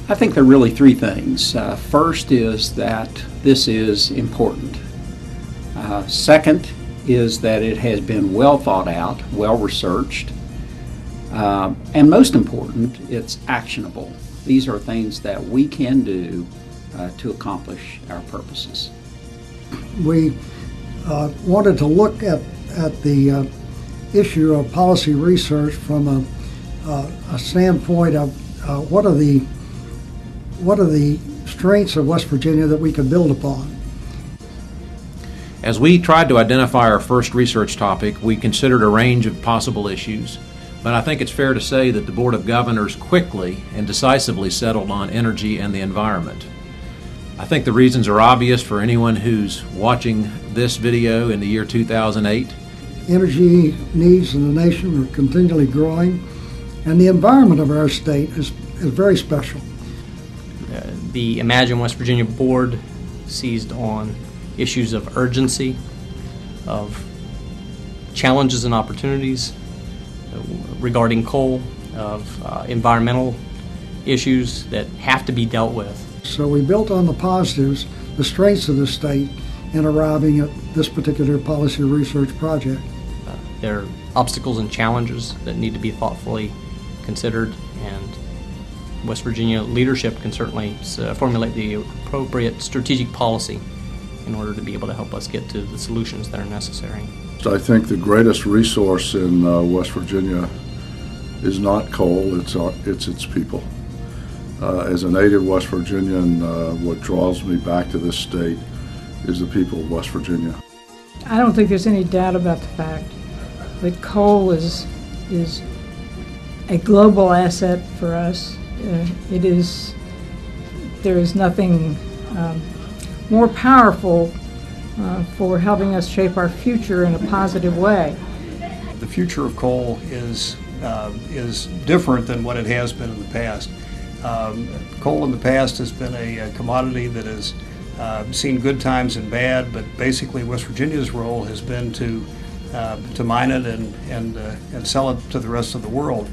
I think there are really three things. First is that this is important. Second is that it has been well thought out, well researched, and most important, it's actionable. These are things that we can do to accomplish our purposes. We wanted to look at the issue of policy research from a standpoint of what are the strengths of West Virginia that we could build upon. As we tried to identify our first research topic, we considered a range of possible issues, but I think it's fair to say that the Board of Governors quickly and decisively settled on energy and the environment. I think the reasons are obvious for anyone who's watching this video in the year 2008. Energy needs in the nation are continually growing, and the environment of our state is very special. The Imagine West Virginia Board seized on issues of urgency, of challenges and opportunities regarding coal, of environmental issues that have to be dealt with. So we built on the positives, the strengths of the state, in arriving at this particular policy research project. There are obstacles and challenges that need to be thoughtfully considered, and West Virginia leadership can certainly formulate the appropriate strategic policy in order to be able to help us get to the solutions that are necessary. I think the greatest resource in West Virginia is not coal, it's its people. As a native West Virginian, what draws me back to this state is the people of West Virginia. I don't think there's any doubt about the fact that coal is a global asset for us. There is nothing more powerful for helping us shape our future in a positive way. The future of coal is different than what it has been in the past. Coal in the past has been a commodity that has seen good times and bad, but basically West Virginia's role has been to mine it and sell it to the rest of the world.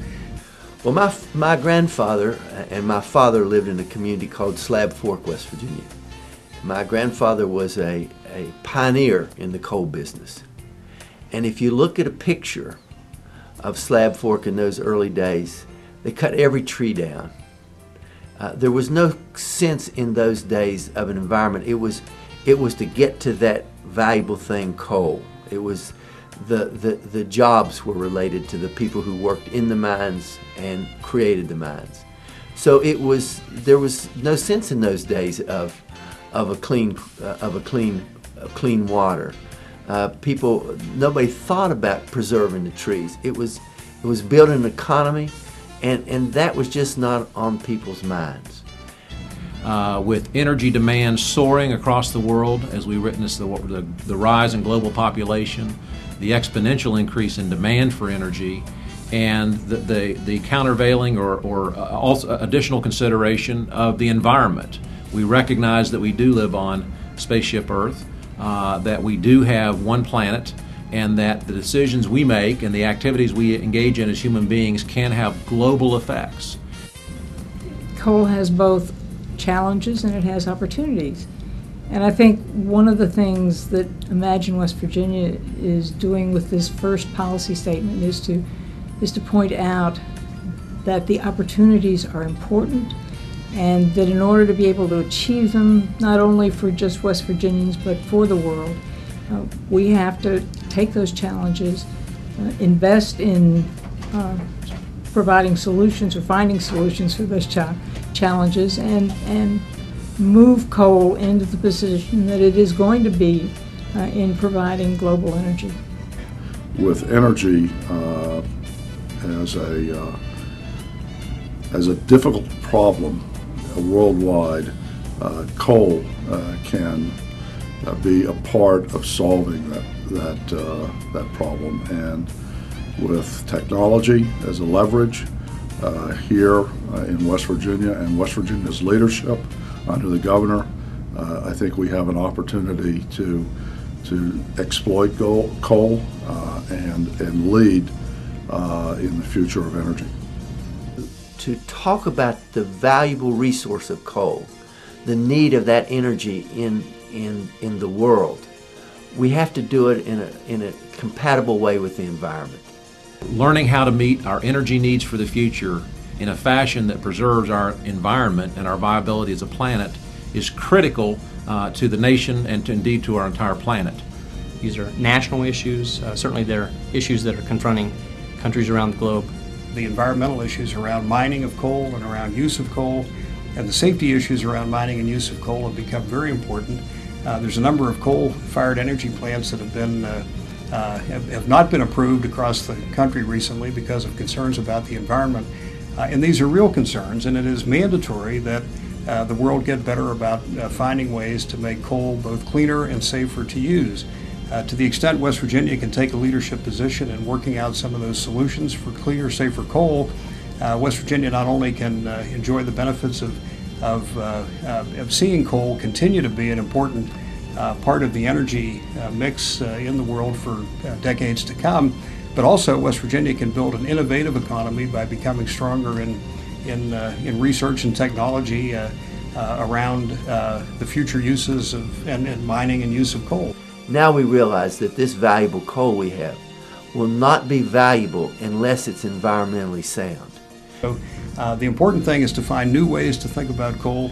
Well, my grandfather and my father lived in a community called Slab Fork, West Virginia. My grandfather was a pioneer in the coal business. And if you look at a picture of Slab Fork in those early days, they cut every tree down. There was no sense in those days of an environment. It was to get to that valuable thing, coal. It was the jobs were related to the people who worked in the mines and created the mines. So there was no sense in those days of clean water. Nobody thought about preserving the trees. It was building an economy, and that was just not on people's minds. With energy demand soaring across the world as we witness the rise in global population, the exponential increase in demand for energy, and the countervailing or also additional consideration of the environment. We recognize that we do live on spaceship Earth, that we do have one planet, and that the decisions we make and the activities we engage in as human beings can have global effects. Coal has both challenges and it has opportunities. And I think one of the things that Imagine West Virginia is doing with this first policy statement is to point out that the opportunities are important, and that in order to be able to achieve them, not only for just West Virginians but for the world, we have to take those challenges, invest in providing solutions or finding solutions for those challenges, and move coal into the position that it is going to be in providing global energy. With energy as a difficult problem worldwide, coal can be a part of solving that problem. And with technology as a leverage here in West Virginia and West Virginia's leadership under the governor, I think we have an opportunity to exploit coal and lead in the future of energy. to talk about the valuable resource of coal, the need of that energy in the world, we have to do it in a compatible way with the environment. Learning how to meet our energy needs for the future in a fashion that preserves our environment and our viability as a planet is critical to the nation and indeed to our entire planet. These are national issues. Certainly they're issues that are confronting countries around the globe. The environmental issues around mining of coal and around use of coal, and the safety issues around mining and use of coal have become very important. There's a number of coal-fired energy plants that have not been approved across the country recently because of concerns about the environment. And these are real concerns, and it is mandatory that the world get better about finding ways to make coal both cleaner and safer to use. To the extent West Virginia can take a leadership position in working out some of those solutions for cleaner, safer coal, West Virginia not only can enjoy the benefits of seeing coal continue to be an important part of the energy mix in the world for decades to come, but also West Virginia can build an innovative economy by becoming stronger in research and technology around the future uses of and mining and use of coal. Now we realize that this valuable coal we have will not be valuable unless it's environmentally sound. So the important thing is to find new ways to think about coal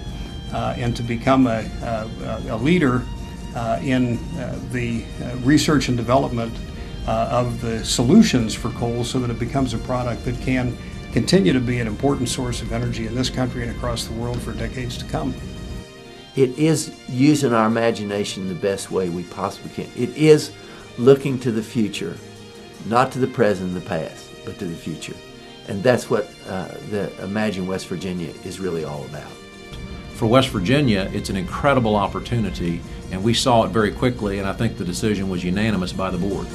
and to become a leader in the research and development of the solutions for coal so that it becomes a product that can continue to be an important source of energy in this country and across the world for decades to come. It is using our imagination the best way we possibly can. It is looking to the future, not to the present and the past, but to the future. And that's what the Imagine West Virginia is really all about. For West Virginia, it's an incredible opportunity, and we saw it very quickly, and I think the decision was unanimous by the board.